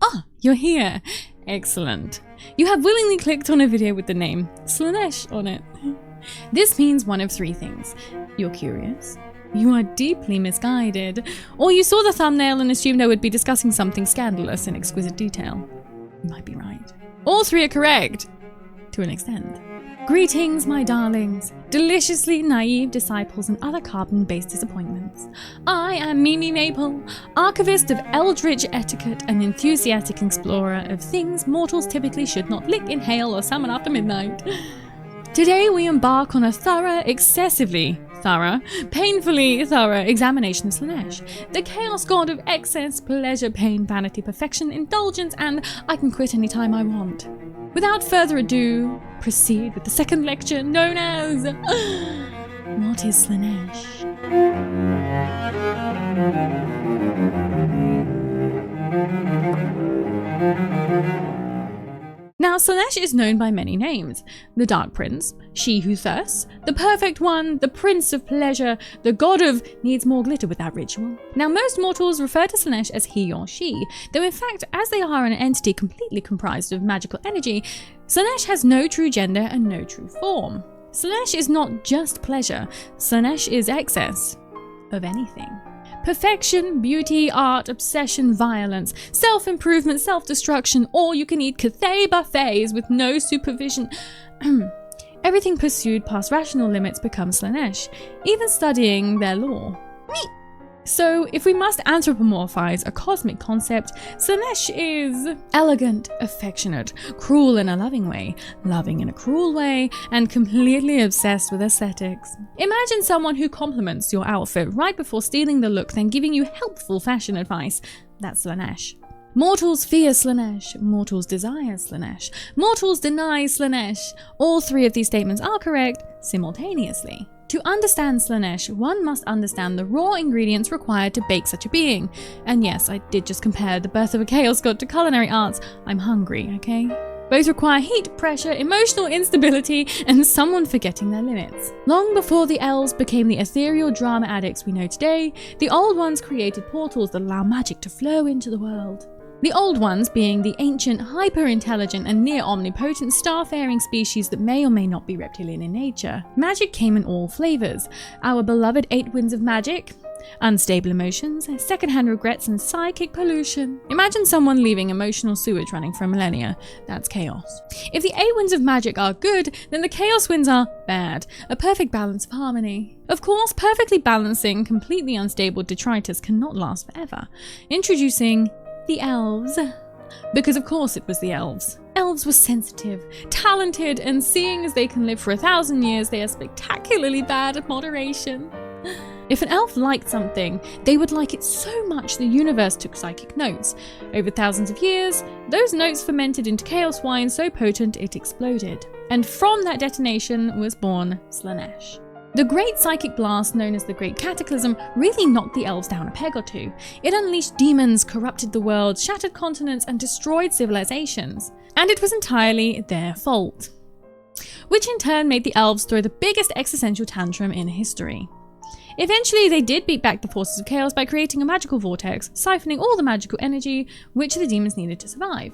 Ah, you're here. Excellent. You have willingly clicked on a video with the name Slaanesh on it. This means one of three things. You're curious, you are deeply misguided, or you saw the thumbnail and assumed I would be discussing something scandalous in exquisite detail. You might be right. All three are correct, to an extent. Greetings, my darlings, deliciously naive disciples and other carbon-based disappointments. I am MimiMaple, archivist of eldritch etiquette and enthusiastic explorer of things mortals typically should not lick, inhale, or summon after midnight. Today we embark on a excessively thorough, painfully thorough examination of Slaanesh, the chaos god of excess, pleasure, pain, vanity, perfection, indulgence, and I can quit anytime I want. Without further ado, proceed with the second lecture known as What is Slaanesh? Now, Slaanesh is known by many names. The Dark Prince, She Who Thirsts, the Perfect One, the Prince of Pleasure, the God of Needs More Glitter Without Ritual. Now, most mortals refer to Slaanesh as he or she, though in fact, as they are an entity completely comprised of magical energy, Slaanesh has no true gender and no true form. Slaanesh is not just pleasure, Slaanesh is excess of anything. Perfection, beauty, art, obsession, violence, self-improvement, self-destruction, all-you-can-eat Cathay buffets with no supervision. Everything pursued past rational limits becomes Slaanesh, even studying their lore. So, if we must anthropomorphize a cosmic concept, Slaanesh is elegant, affectionate, cruel in a loving way, loving in a cruel way, and completely obsessed with aesthetics. Imagine someone who compliments your outfit right before stealing the look, then giving you helpful fashion advice. That's Slaanesh. Mortals fear Slaanesh, mortals desire Slaanesh, mortals deny Slaanesh. All three of these statements are correct simultaneously. To understand Slaanesh, one must understand the raw ingredients required to bake such a being. And yes, I did just compare the birth of a chaos god to culinary arts. I'm hungry, okay? Both require heat, pressure, emotional instability, and someone forgetting their limits. Long before the elves became the ethereal drama addicts we know today, the old ones created portals that allow magic to flow into the world. The old ones being the ancient, hyper-intelligent and near-omnipotent star-faring species that may or may not be reptilian in nature. Magic came in all flavors. Our beloved 8 winds of magic, unstable emotions, secondhand regrets, and psychic pollution. Imagine someone leaving emotional sewage running for a millennia. That's chaos. If the 8 winds of magic are good, then the chaos winds are bad. A perfect balance of harmony. Of course, perfectly balancing, completely unstable detritus cannot last forever. Introducing the elves. Because of course it was the elves. Elves were sensitive, talented, and seeing as they can live for 1,000 years, they are spectacularly bad at moderation. If an elf liked something, they would like it so much the universe took psychic notes. Over thousands of years, those notes fermented into chaos wine so potent it exploded. And from that detonation was born Slaanesh. The great psychic blast, known as the Great Cataclysm, really knocked the elves down a peg or two. It unleashed demons, corrupted the world, shattered continents, and destroyed civilizations. And it was entirely their fault. Which in turn made the elves throw the biggest existential tantrum in history. Eventually, they did beat back the forces of chaos by creating a magical vortex, siphoning all the magical energy which the demons needed to survive.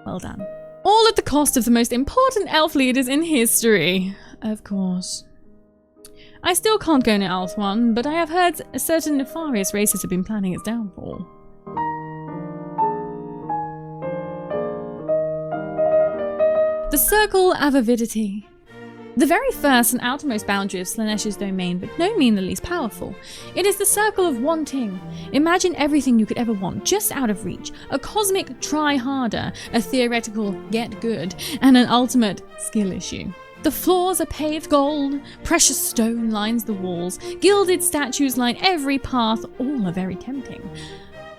Well done. All at the cost of the most important elf leaders in history, of course. I still can't go near Elf One, but I have heard certain nefarious races have been planning its downfall. The Circle of Avidity. The very first and outermost boundary of Slaanesh's domain, but no mean the least powerful. It is the Circle of Wanting. Imagine everything you could ever want, just out of reach. A cosmic try harder, a theoretical get good, and an ultimate skill issue. The floors are paved gold, precious stone lines the walls, gilded statues line every path, all are very tempting.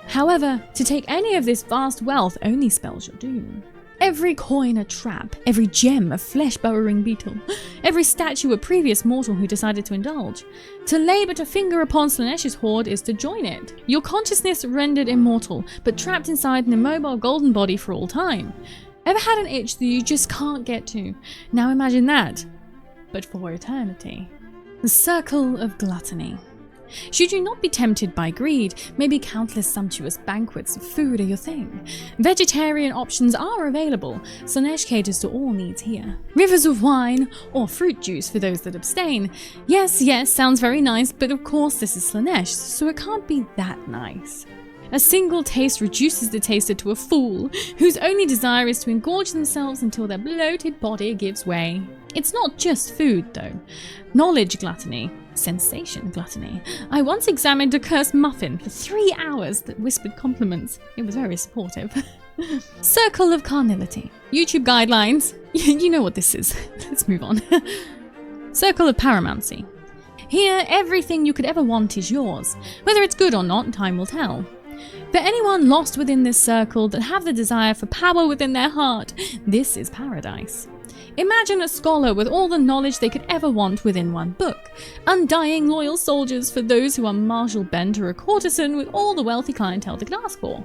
However, to take any of this vast wealth only spells your doom. Every coin a trap, every gem a flesh-burrowing beetle, every statue a previous mortal who decided to indulge. To lay but a finger upon Slaanesh's hoard is to join it. Your consciousness rendered immortal, but trapped inside an immobile golden body for all time. Ever had an itch that you just can't get to? Now imagine that, but for eternity. The Circle of Gluttony. Should you not be tempted by greed, maybe countless sumptuous banquets of food are your thing. Vegetarian options are available. Slaanesh caters to all needs here. Rivers of wine or fruit juice for those that abstain. Yes, sounds very nice, but of course this is Slaanesh, so it can't be that nice. A single taste reduces the taster to a fool, whose only desire is to engorge themselves until their bloated body gives way. It's not just food, though. Knowledge gluttony. Sensation gluttony. I once examined a cursed muffin for 3 hours that whispered compliments. It was very supportive. Circle of carnality. YouTube guidelines. You know what this is. Let's move on. Circle of paramountcy. Here, everything you could ever want is yours. Whether it's good or not, time will tell. For anyone lost within this circle that have the desire for power within their heart, this is paradise. Imagine a scholar with all the knowledge they could ever want within one book. Undying loyal soldiers for those who are martial bent, or a courtesan with all the wealthy clientele they could ask for.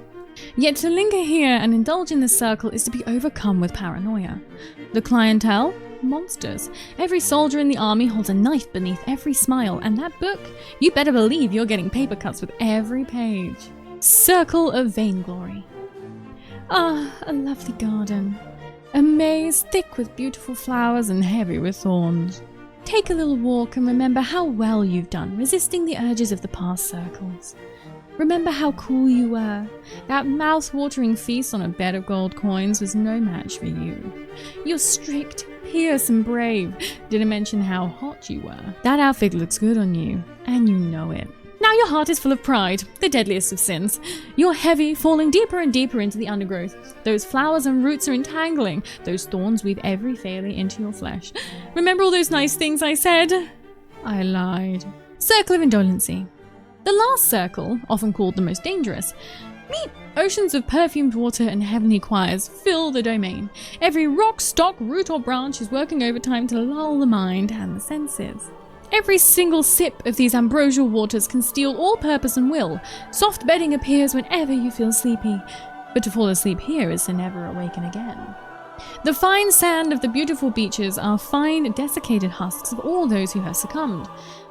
Yet to linger here and indulge in this circle is to be overcome with paranoia. The clientele? Monsters. Every soldier in the army holds a knife beneath every smile, and that book? You better believe you're getting paper cuts with every page. Circle of vainglory. Ah, a lovely garden. A maze thick with beautiful flowers and heavy with thorns. Take a little walk and remember how well you've done resisting the urges of the past circles. Remember how cool you were. That mouth-watering feast on a bed of gold coins was no match for you. You're strict, fierce and brave. Didn't mention how hot you were. That outfit looks good on you, and you know it. Now your heart is full of pride, the deadliest of sins. You're heavy, falling deeper and deeper into the undergrowth. Those flowers and roots are entangling. Those thorns weave every failure into your flesh. Remember all those nice things I said? I lied. Circle of indolency. The last circle, often called the most dangerous. Meet oceans of perfumed water and heavenly choirs fill the domain. Every rock, stock, root or branch is working overtime to lull the mind and the senses. Every single sip of these ambrosial waters can steal all purpose and will. Soft bedding appears whenever you feel sleepy, but to fall asleep here is to never awaken again. The fine sand of the beautiful beaches are fine, desiccated husks of all those who have succumbed.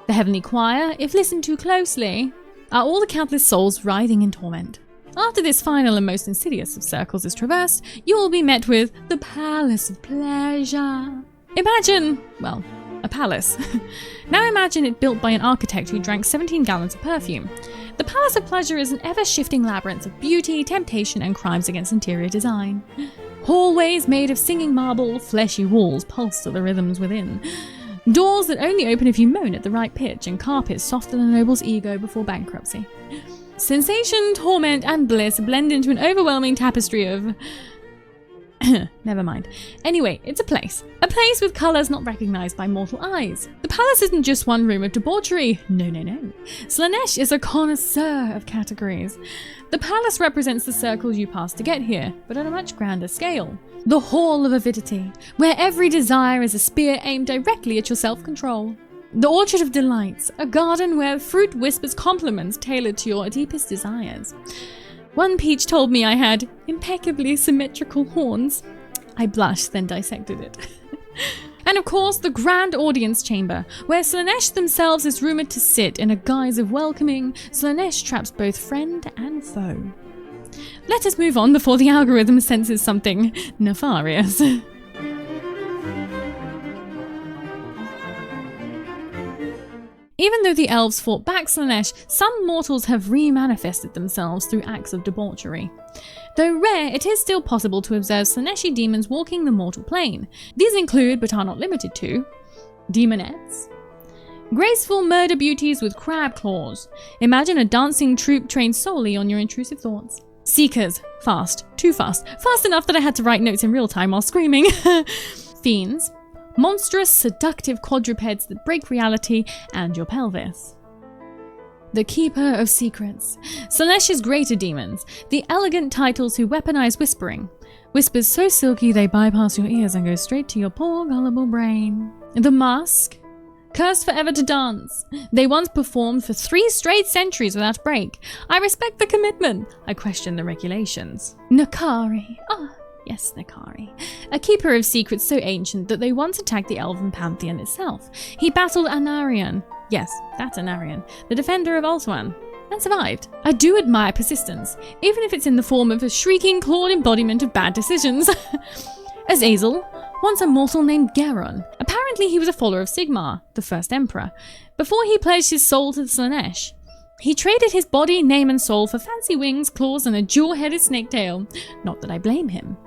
The heavenly choir, if listened to closely, are all the countless souls writhing in torment. After this final and most insidious of circles is traversed, you will be met with the Palace of Pleasure. Imagine, well, a palace. Now imagine it built by an architect who drank 17 gallons of perfume. The Palace of Pleasure is an ever-shifting labyrinth of beauty, temptation, and crimes against interior design. Hallways made of singing marble, fleshy walls pulse to the rhythms within. Doors that only open if you moan at the right pitch, and carpets soften a noble's ego before bankruptcy. Sensation, torment, and bliss blend into an overwhelming tapestry of... Never mind. Anyway, it's a place. A place with colours not recognised by mortal eyes. The palace isn't just one room of debauchery. No. Slaanesh is a connoisseur of categories. The palace represents the circles you pass to get here, but on a much grander scale. The Hall of Avidity, where every desire is a spear aimed directly at your self-control. The Orchard of Delights, a garden where fruit whispers compliments tailored to your deepest desires. One peach told me I had impeccably symmetrical horns. I blushed, then dissected it. And of course, the Grand Audience Chamber, where Slaanesh themselves is rumoured to sit in a guise of welcoming. Slaanesh traps both friend and foe. Let us move on before the algorithm senses something nefarious. Even though the elves fought back Slaanesh, some mortals have re-manifested themselves through acts of debauchery. Though rare, it is still possible to observe Slaaneshi demons walking the mortal plane. These include, but are not limited to, demonettes, graceful murder beauties with crab claws. Imagine a dancing troupe trained solely on your intrusive thoughts. Seekers, fast, too fast, fast enough that I had to write notes in real time while screaming. Fiends, monstrous, seductive quadrupeds that break reality and your pelvis. The Keeper of Secrets. Slaanesh's greater demons, the elegant titles who weaponize whispering. Whispers so silky they bypass your ears and go straight to your poor gullible brain. The Mask. Cursed forever to dance. They once performed for 3 straight centuries without a break. I respect the commitment. I question the regulations. Nakari. Yes, Nakari. A keeper of secrets so ancient that they once attacked the elven pantheon itself. He battled Anarion. Yes, that's Anarion, the defender of Ulthuan, and survived. I do admire persistence, even if it's in the form of a shrieking, clawed embodiment of bad decisions. Azazel, once a mortal named Geron. Apparently he was a follower of Sigmar, the first emperor, before he pledged his soul to the Slaanesh. He traded his body, name and soul for fancy wings, claws and a dual-headed snake tail. Not that I blame him.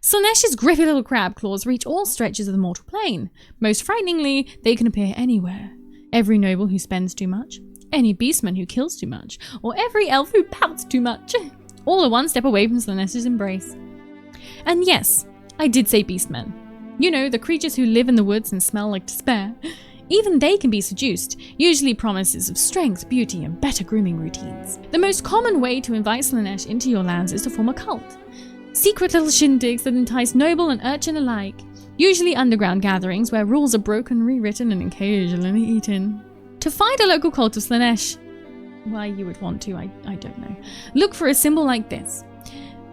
Slaanesh's grippy little crab claws reach all stretches of the mortal plane. Most frighteningly, they can appear anywhere. Every noble who spends too much, any beastman who kills too much, or every elf who pouts too much. All are one step away from Slaanesh's embrace. And yes, I did say beastmen. You know, the creatures who live in the woods and smell like despair. Even they can be seduced, usually promises of strength, beauty, and better grooming routines. The most common way to invite Slaanesh into your lands is to form a cult. Secret little shindigs that entice noble and urchin alike. Usually underground gatherings where rules are broken, rewritten, and occasionally eaten. To find a local cult of Slaanesh, why you would want to, I don't know. Look for a symbol like this.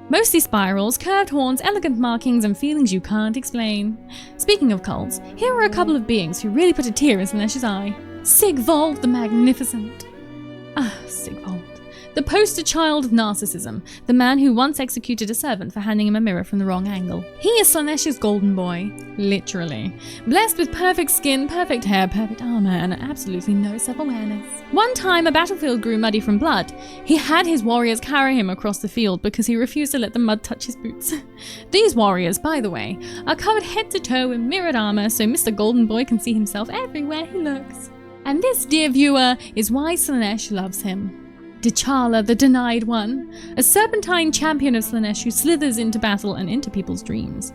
Mostly spirals, curved horns, elegant markings, and feelings you can't explain. Speaking of cults, here are a couple of beings who really put a tear in Slaanesh's eye. Sigvald the Magnificent. Ah, Sigvald. The poster child of narcissism, the man who once executed a servant for handing him a mirror from the wrong angle. He is Slaanesh's golden boy, literally. Blessed with perfect skin, perfect hair, perfect armor, and absolutely no self-awareness. One time a battlefield grew muddy from blood. He had his warriors carry him across the field because he refused to let the mud touch his boots. These warriors, by the way, are covered head to toe in mirrored armor so Mr. Golden Boy can see himself everywhere he looks. And this, dear viewer, is why Slaanesh loves him. T'Challa, the Denied One, a serpentine champion of Slaanesh who slithers into battle and into people's dreams.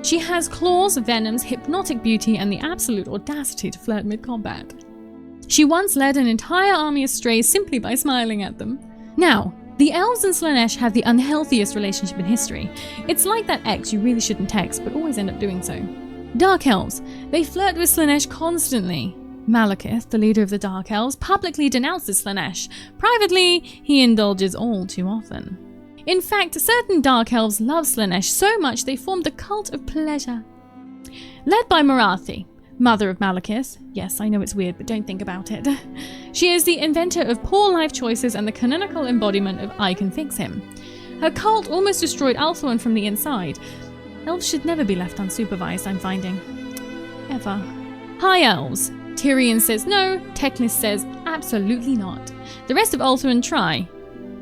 She has claws, venoms, hypnotic beauty, and the absolute audacity to flirt mid-combat. She once led an entire army astray simply by smiling at them. Now, the elves and Slaanesh have the unhealthiest relationship in history. It's like that ex you really shouldn't text, but always end up doing so. Dark elves. They flirt with Slaanesh constantly. Malekith, the leader of the Dark Elves, publicly denounces Slaanesh. Privately, he indulges all too often. In fact, certain Dark Elves love Slaanesh so much they formed the Cult of Pleasure. Led by Morathi, mother of Malekith. Yes, I know it's weird, but don't think about it. She is the inventor of poor life choices and the canonical embodiment of I Can Fix Him. Her cult almost destroyed Ulthuan from the inside. Elves should never be left unsupervised, I'm finding. Ever. High Elves. Tyrion says no, Teclis says absolutely not. The rest of Ulthuan try.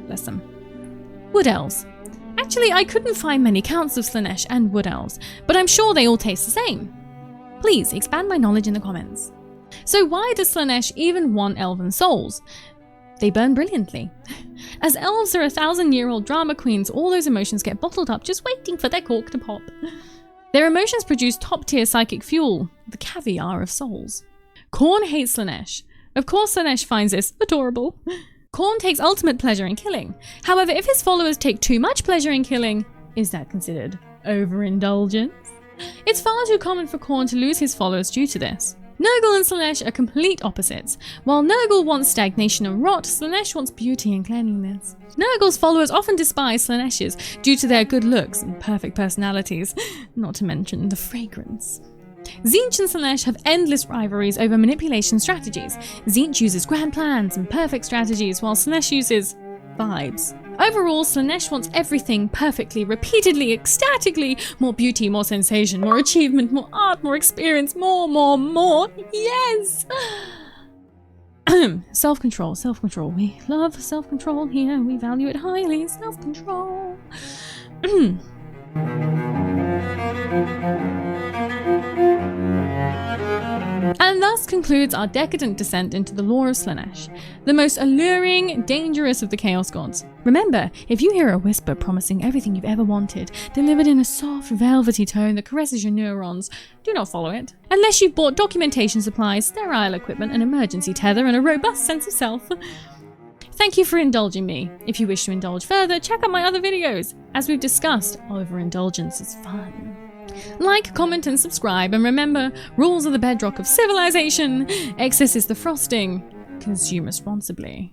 Bless them. Wood Elves. Actually, I couldn't find many counts of Slaanesh and Wood Elves, but I'm sure they all taste the same. Please expand my knowledge in the comments. So why does Slaanesh even want elven souls? They burn brilliantly. As elves are 1,000-year-old drama queens, all those emotions get bottled up just waiting for their cork to pop. Their emotions produce top-tier psychic fuel, the caviar of souls. Khorne hates Slaanesh. Of course Slaanesh finds this adorable. Khorne takes ultimate pleasure in killing. However, if his followers take too much pleasure in killing, is that considered overindulgence? It's far too common for Khorne to lose his followers due to this. Nurgle and Slaanesh are complete opposites. While Nurgle wants stagnation and rot, Slaanesh wants beauty and cleanliness. Nurgle's followers often despise Slaanesh's due to their good looks and perfect personalities, not to mention the fragrance. Tzeentch and Slaanesh have endless rivalries over manipulation strategies. Tzeentch uses grand plans and perfect strategies, while Slaanesh uses vibes. Overall, Slaanesh wants everything perfectly, repeatedly, ecstatically. More beauty, more sensation, more achievement, more art, more experience, more. Yes! Self-control, self-control. We love self-control here. We value it highly. Self-control. And thus concludes our decadent descent into the lore of Slaanesh, the most alluring, dangerous of the Chaos Gods. Remember, if you hear a whisper promising everything you've ever wanted, delivered in a soft, velvety tone that caresses your neurons, do not follow it. Unless you've bought documentation supplies, sterile equipment, an emergency tether, and a robust sense of self. Thank you for indulging me. If you wish to indulge further, check out my other videos. As we've discussed, overindulgence is fun. Like, comment, and subscribe, and remember, rules are the bedrock of civilization. Excess is the frosting. Consume responsibly.